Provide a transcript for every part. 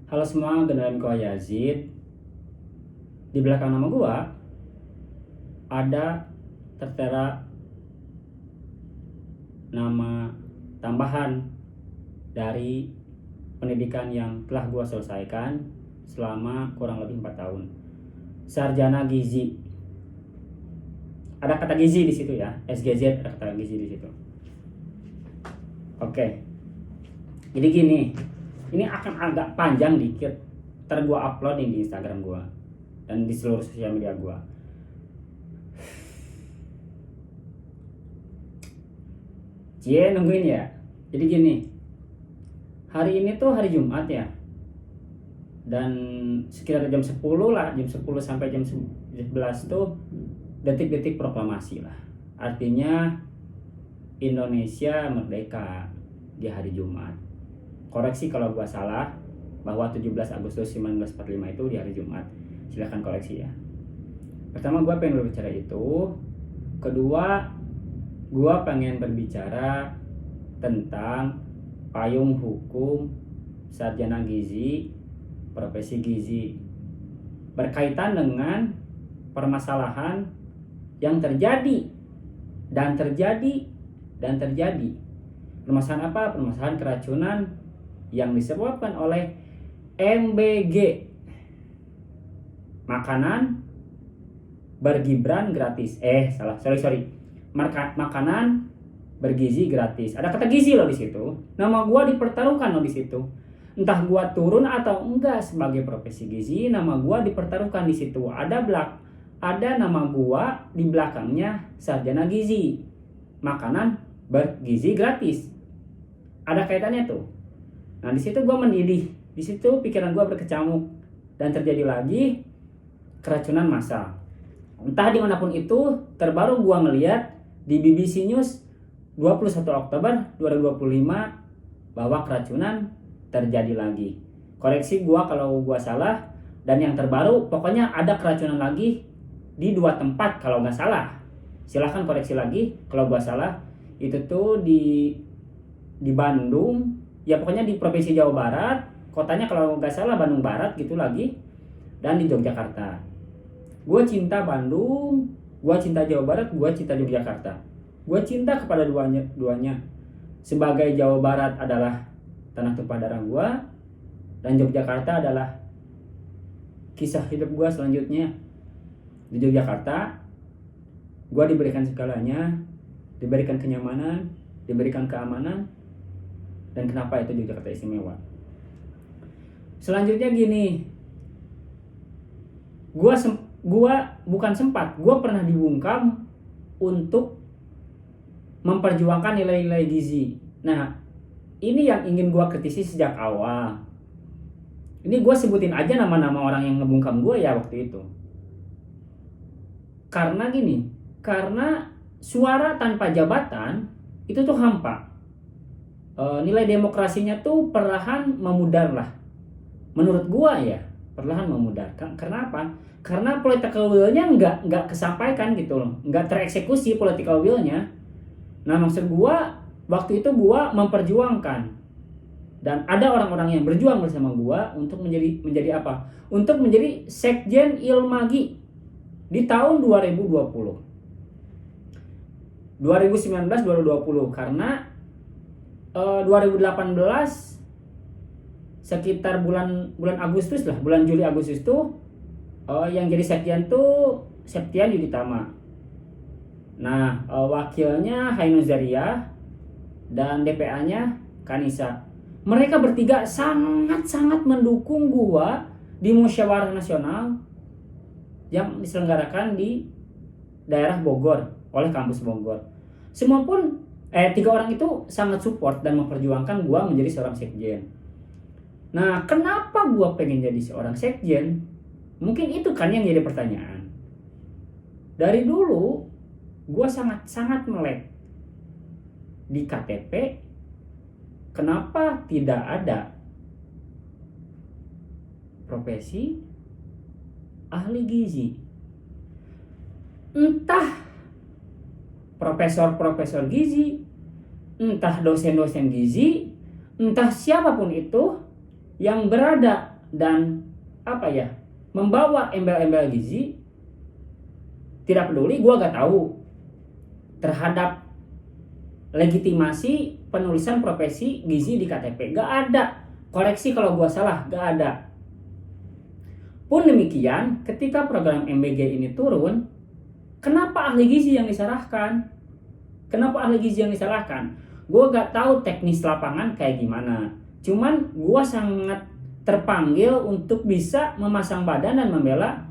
Halo semua, kenalin gua Yazid. Di belakang nama gua ada tertera nama tambahan dari pendidikan yang telah gua selesaikan selama kurang lebih 4 tahun. Sarjana Gizi. Ada kata gizi di situ ya, SGZ, ada kata gizi di situ. Oke. Jadi gini, ini akan agak panjang dikit. Ntar gua upload di Instagram gua dan di seluruh sosial media gua. Cie, nungguin ya. Jadi gini, hari ini tuh hari Jumat ya, dan sekitar jam 10 lah, jam 10 sampai jam 11 tuh detik-detik proklamasi lah. Artinya Indonesia merdeka di hari Jumat. Koreksi kalau gua salah, bahwa 17 Agustus 1945 itu di hari Jumat. Silahkan koreksi ya. Pertama, gua pengen berbicara itu. Kedua, gua pengen berbicara tentang payung hukum sarjana gizi, profesi gizi, berkaitan dengan permasalahan yang terjadi dan terjadi. Permasalahan apa? Permasalahan keracunan yang disebabkan oleh MBG, makanan bergibran gratis. Makanan bergizi gratis. Ada kata gizi loh di situ. Nama gua dipertaruhkan loh di situ. Entah gua turun atau enggak sebagai profesi gizi, nama gua dipertaruhkan di situ. Ada nama gua di belakangnya sarjana gizi, makanan bergizi gratis. Ada kaitannya tuh. Nah, di situ gua mendidih. Di situ pikiran gua berkecamuk dan terjadi lagi keracunan massal. Entah dimanapun itu, terbaru gua ngeliat di BBC News 21 Oktober 2025 bahwa keracunan terjadi lagi. Koreksi gua kalau gua salah. Dan yang terbaru, pokoknya ada keracunan lagi di 2 tempat kalau nggak salah. Silahkan koreksi lagi kalau gua salah. Itu tuh di Bandung, ya pokoknya di Provinsi Jawa Barat, kotanya kalau nggak salah Bandung Barat gitu lagi, dan di Yogyakarta. Gue cinta Bandung, gue cinta Jawa Barat, gue cinta Yogyakarta. Gue cinta kepada duanya. Sebagai Jawa Barat adalah tanah tumpah darah gue, dan Yogyakarta adalah kisah hidup gue selanjutnya. Di Yogyakarta, gue diberikan segalanya, diberikan kenyamanan, diberikan keamanan, dan kenapa itu Yogyakarta istimewa. Selanjutnya gini, gue pernah dibungkam untuk memperjuangkan nilai-nilai gizi. Nah, ini yang ingin gue kritisi sejak awal. Ini gue sebutin aja nama-nama orang yang ngebungkam gue ya waktu itu. Karena suara tanpa jabatan itu tuh hampa. Nilai demokrasinya tuh perlahan memudar lah. Menurut gue ya, perlahan memudar. Karena apa? Karena political will-nya nggak kesampaikan gitu loh. Nggak tereksekusi political will-nya. Nah, maksud gue, waktu itu gue memperjuangkan. Dan ada orang-orang yang berjuang bersama gue untuk menjadi apa? Untuk menjadi Sekjen Ilmagi di tahun 2020. 2019-2020 karena 2018 sekitar bulan Agustus lah, bulan Juli Agustus tuh yang jadi sekjen tuh Septian Yuditama. Nah, wakilnya Hainu Zaria dan DPA-nya Kanisa. Mereka bertiga sangat-sangat mendukung gua di musyawarah nasional yang diselenggarakan di daerah Bogor oleh kampus Bogor. Semua pun 3 orang itu sangat support dan memperjuangkan gua menjadi seorang sekjen. Nah, kenapa gua pengen jadi seorang sekjen? Mungkin itu kan yang jadi pertanyaan. Dari dulu gua sangat melek di KTP. Kenapa tidak ada profesi ahli gizi? Entah profesor gizi, entah dosen-dosen gizi, entah siapapun itu yang berada dan membawa embel-embel gizi, tidak peduli, gue gak tahu terhadap legitimasi penulisan profesi gizi di KTP. Gak ada. Koreksi kalau gue salah, gak ada. Pun demikian, ketika program MBG ini turun, kenapa ahli gizi yang disalahkan? Gue gak tahu teknis lapangan kayak gimana. Cuman gue sangat terpanggil untuk bisa memasang badan dan membela.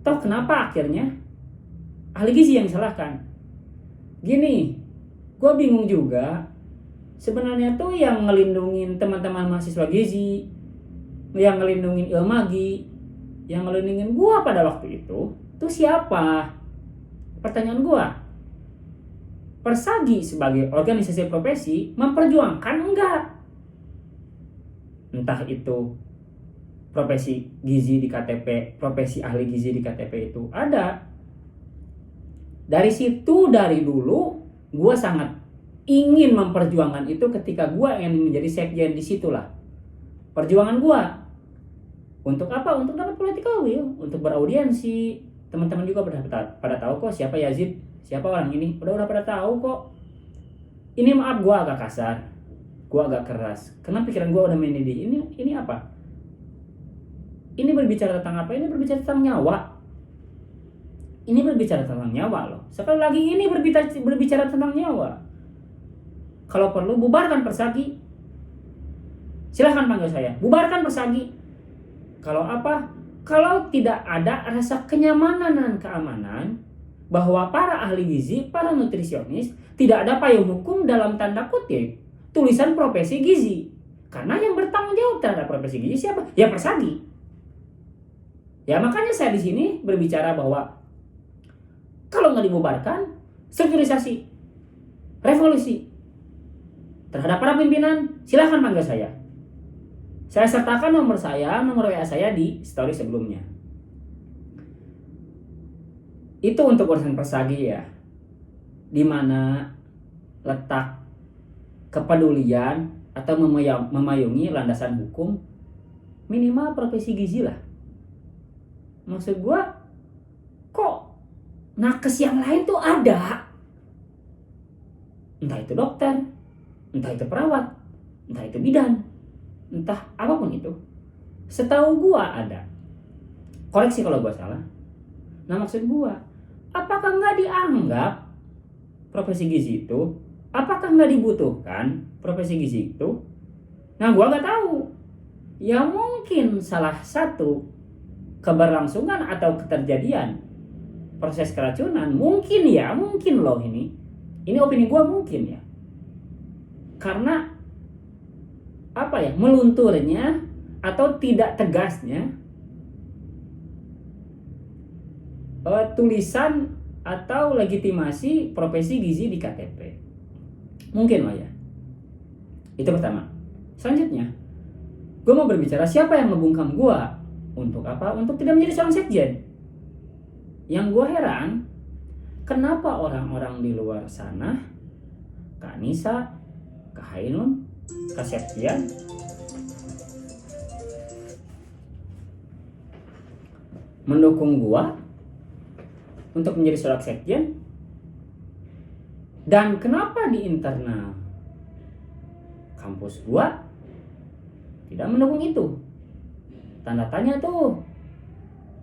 Toh kenapa akhirnya ahli gizi yang disalahkan? Gini, gue bingung juga. Sebenarnya tuh yang ngelindungin teman-teman mahasiswa gizi, yang ngelindungin ilmagi, yang ngelindungin gue pada waktu itu tuh siapa? Pertanyaan gue. Persagi sebagai organisasi profesi memperjuangkan enggak? Entah itu profesi gizi di KTP, profesi ahli gizi di KTP itu ada. Dari situ, dari dulu gue sangat ingin memperjuangkan itu ketika gue ingin menjadi sekjen. Disitulah perjuangan gue. Untuk apa? Untuk dapat political will, untuk beraudiensi. Teman-teman juga pada tahu kok siapa Yazid, siapa orang ini. Udah pada tahu kok. Ini maaf gue agak kasar, gue agak keras. Karena pikiran gue udah mendidih. Ini apa? Ini berbicara tentang apa? Ini berbicara tentang nyawa. Ini berbicara tentang nyawa loh. Sekali lagi ini berbicara tentang nyawa. Kalau perlu bubarkan Persagi. Silahkan panggil saya. Bubarkan Persagi. Kalau apa? Kalau tidak ada rasa kenyamanan dan keamanan bahwa para ahli gizi, para nutrisionis tidak ada payung hukum dalam tanda kutip tulisan profesi gizi. Karena yang bertanggung jawab terhadap profesi gizi siapa? Ya Persagi. Ya makanya saya di sini berbicara bahwa kalau nggak dibubarkan, strukturisasi, revolusi terhadap para pimpinan, silahkan panggil saya. Saya sertakan nomor WA saya di story sebelumnya. Itu untuk urusan Persagi ya, di mana letak kepedulian atau memayungi landasan hukum minimal profesi gizi lah. Maksud gue, kok nakes yang lain tuh ada? Entah itu dokter, entah itu perawat, entah itu bidan, entah apapun itu. Setahu gue ada. Koreksi kalau gue salah. Nah maksud gue, apakah nggak dianggap profesi gizi itu? Apakah nggak dibutuhkan profesi gizi itu? Nah gue nggak tahu. Ya mungkin salah satu keberlangsungan atau keterjadian proses keracunan mungkin loh ini opini gue mungkin ya, karena melunturnya atau tidak tegasnya tulisan atau legitimasi profesi gizi di KTP. Mungkin lah ya. Itu pertama. Selanjutnya, gue mau berbicara siapa yang ngebungkam gue. Untuk apa? Untuk tidak menjadi seorang sekjen. Yang gue heran, kenapa orang-orang di luar sana, Kak Nisa, Kak Hainun, Kak Septian, mendukung gue untuk menjadi seorang sekjen, dan kenapa di internal kampus gue tidak mendukung itu? Tanda tanya tuh.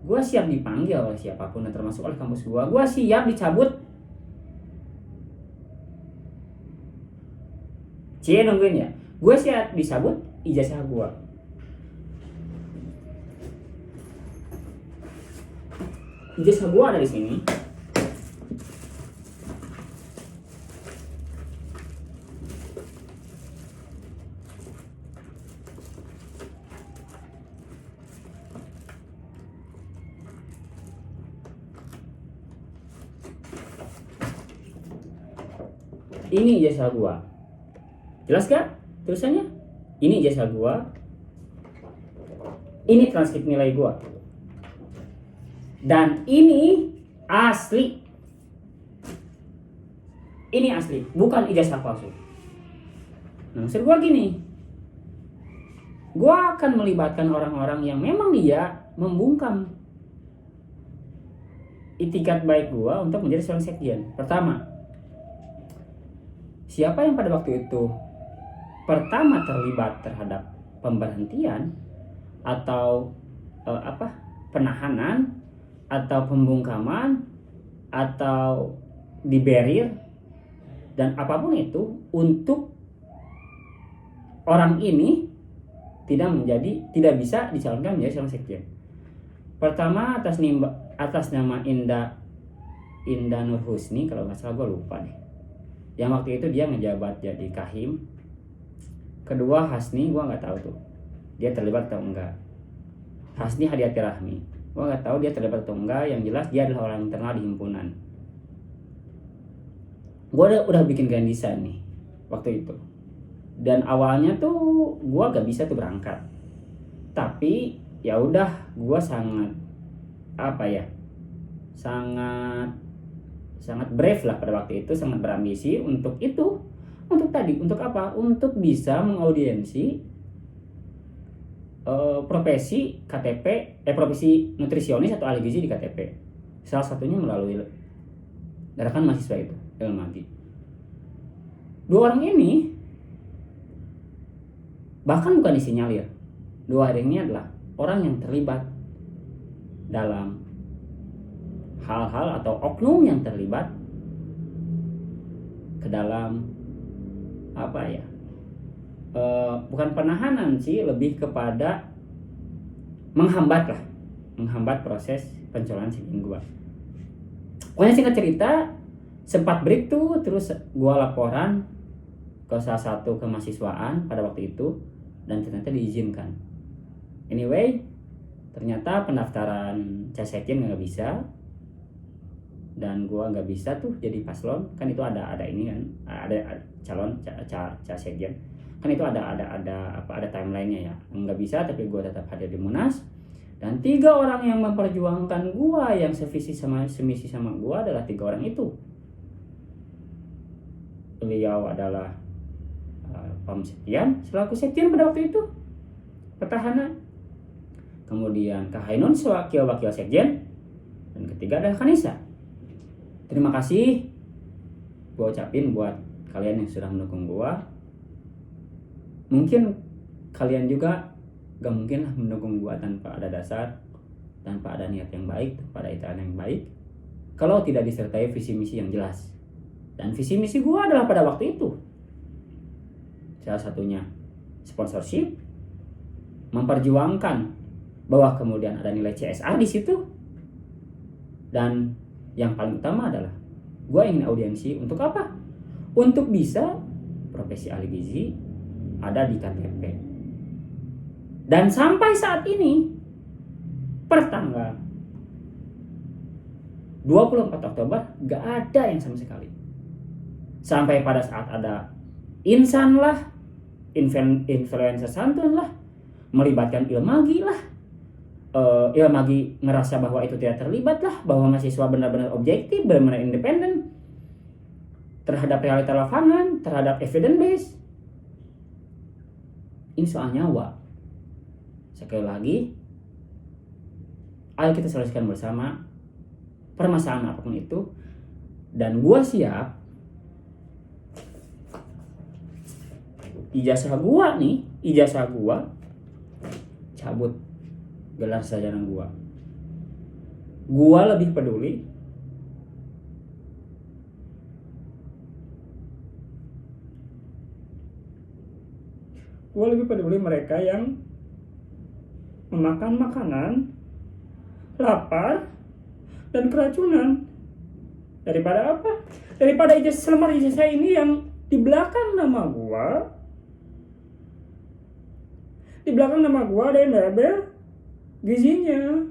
Gue siap dipanggil oleh siapapun yang termasuk oleh kampus gue. Gue siap dicabut. Cie nungguin ya. Gue siap dicabut ijazah gue. Ijazah gue ada di sini. Ini ijazah gua. Jelas gak tulisannya? Ini ijazah gua. Ini transkrip nilai gua. Dan ini asli. Ini asli, bukan ijazah palsu. Nah, maksud gua gini. gue akan melibatkan orang-orang yang memang dia membungkam itikat baik gue untuk menjadi seorang sekjen. Pertama, siapa yang pada waktu itu pertama terlibat terhadap pemberhentian atau penahanan atau pembungkaman atau diberir dan apapun itu untuk orang ini tidak bisa dicalonkan menjadi seorang sekjen. Pertama atas nama Indah Nur Husni, kalau nggak salah gue lupa deh. Yang waktu itu dia ngejabat jadi Kahim. Kedua Hasni, gue nggak tahu tuh dia terlibat atau enggak. Hasni Hadiati Rahmi, gue nggak tahu dia terlibat atau enggak. Yang jelas dia adalah orang internal di himpunan. Gue udah bikin grand design nih waktu itu. Dan awalnya tuh gue gak bisa tuh berangkat. Tapi ya udah, gue sangat brave lah pada waktu itu, sangat berambisi untuk itu. Untuk apa? Untuk bisa mengaudiensi profesi KTP, profesi nutrisionis atau ahli gizi di KTP. Salah satunya melalui gerakan mahasiswa itu, Ilmagi. Dua orang ini bahkan bukan disinyalir. Dua orang ini adalah orang yang terlibat dalam hal-hal atau oknum yang terlibat ke dalam bukan penahanan sih, lebih kepada menghambat proses pencalonan sekjen gua. Pokoknya singkat cerita, sempat break tuh, terus gua laporan ke salah satu kemahasiswaan pada waktu itu dan ternyata diizinkan. Anyway, ternyata pendaftaran casekjen nggak bisa dan gua nggak bisa tuh jadi paslon. Kan itu ada ini kan, ada calon casekjen. Kan itu ada timelinenya ya. Nggak bisa, tapi gua tetap hadir di Munas. Dan 3 orang yang memperjuangkan gua, yang semisi sama gua adalah 3 orang itu. Beliau adalah Pam Septian selaku sekjen pada waktu itu, petahana. Kemudian Kak Hainun sebagai wakil sekjen, dan ketiga adalah Kanisa. Terima kasih gue ucapin buat kalian yang sudah mendukung gue. Mungkin kalian juga gak mungkin lah mendukung gue tanpa ada dasar, tanpa ada niat yang baik, tanpa ada itikat yang baik, kalau tidak disertai visi misi yang jelas. Dan visi misi gue adalah pada waktu itu salah satunya sponsorship, memperjuangkan bahwa kemudian ada nilai CSR di situ, dan yang paling utama adalah gue ingin audiensi untuk apa? Untuk bisa profesi ahli gizi ada di KTP. Dan sampai saat ini, per tanggal 24 Oktober gak ada yang sama sekali. Sampai pada saat ada insan lah, influencer santun lah, melibatkan Ilmagi lah, Ilmagi ngerasa bahwa itu tidak terlibat lah, bahwa mahasiswa benar-benar objektif, benar-benar independen terhadap realita lapangan, terhadap evidence base. Ini soal nyawa. Sekali lagi, ayo kita selesaikan bersama permasalahan apapun itu, dan gua siap. Ijazah gua cabut gelar sarjana gua. Gua lebih peduli mereka yang memakan makanan, lapar, dan keracunan daripada apa? Daripada lembar ijazah ini yang di belakang nama gua. Di belakang nama gua ada yang label gizinya.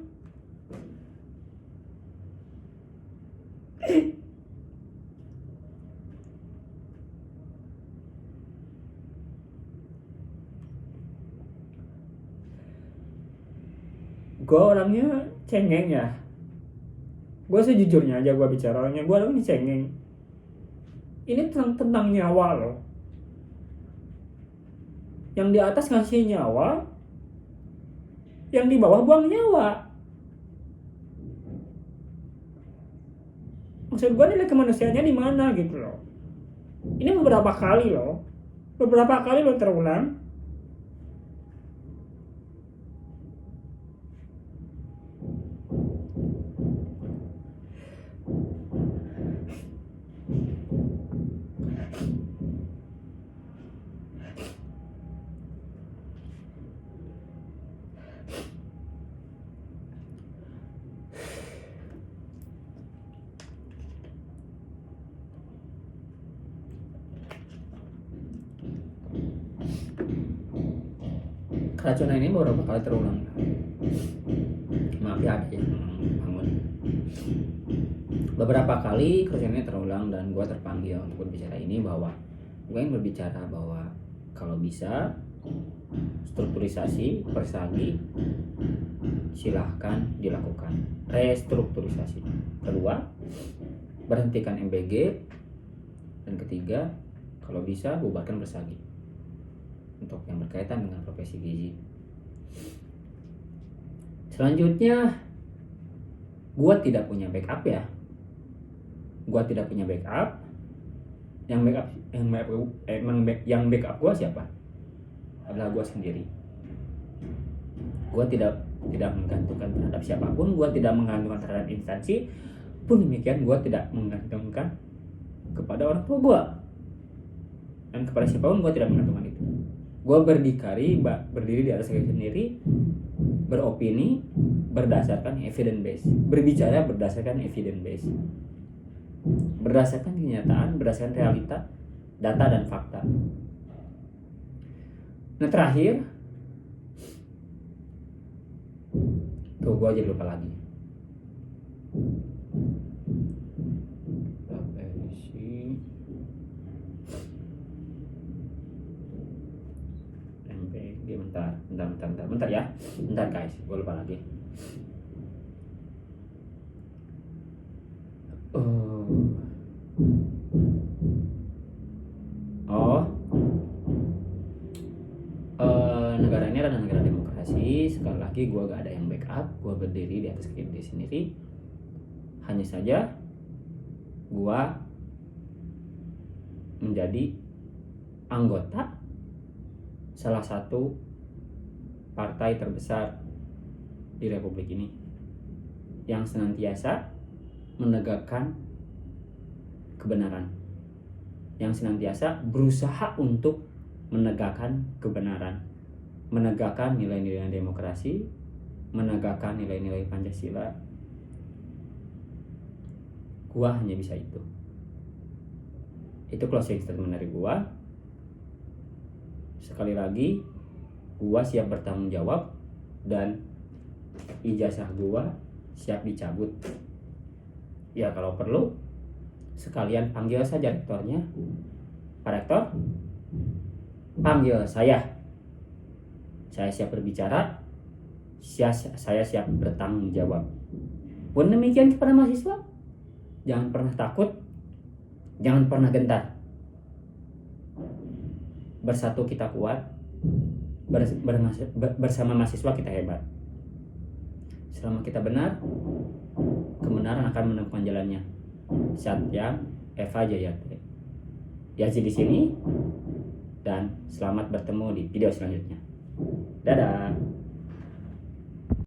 Gua orangnya cengeng ya. Gua sejujurnya aja gua bicaranya, gua orangnya cengeng. Ini tentang nyawa loh. Yang di atas ngasih nyawa, yang di bawah buang nyawa. Maksud gue nilai kemanusiaannya di mana gitu loh. Ini beberapa kali loh terulang. Keracunan ini beberapa kali terulang. Maaf ya ada yang bangun. Beberapa kali keracunan ini terulang dan gue terpanggil untuk berbicara ini, bahwa gue yang berbicara bahwa kalau bisa strukturisasi persagi silahkan dilakukan, restrukturisasi. Kedua, berhentikan MBG. Dan ketiga, kalau bisa bubarkan persagi untuk yang berkaitan dengan profesi gizi. Selanjutnya, gue tidak punya backup ya. Yang backup gue siapa? Adalah gue sendiri. Gue tidak menggantungkan terhadap siapapun. Gue tidak menggantungkan terhadap instansi. Pun demikian, gue tidak menggantungkan kepada orang tua gue. Dan kepada siapapun gue tidak menggantungkan itu. Gue berdiri di atas kaki sendiri, beropini berdasarkan evidence base, berbicara berdasarkan evidence base, berdasarkan kenyataan, berdasarkan realita, data dan fakta. Nah terakhir, tuh gue aja lupa lagi. Bentar ya. Bentar guys, gue lupa lagi. Negara ini adalah negara demokrasi. Sekali lagi gue gak ada yang backup. Gue berdiri di atas kaki diri sendiri. Hanya saja gue menjadi anggota salah satu partai terbesar di Republik ini yang senantiasa menegakkan kebenaran, yang senantiasa berusaha untuk menegakkan kebenaran, menegakkan nilai-nilai demokrasi, menegakkan nilai-nilai Pancasila. Gua hanya bisa itu. Itu closing statement dari gua. Sekali lagi, gua siap bertanggung jawab dan ijazah gua siap dicabut. Ya kalau perlu sekalian panggil saja rektornya. Pak Rektor, panggil saya. Saya siap berbicara. Saya siap bertanggung jawab. Pun demikian kepada mahasiswa, jangan pernah takut, jangan pernah gentar. Bersatu kita kuat, bersama mahasiswa kita hebat. Selama kita benar, kebenaran akan menemukan jalannya. Satyam Eva Jayate. Yazi di sini, dan selamat bertemu di video selanjutnya. Dadah.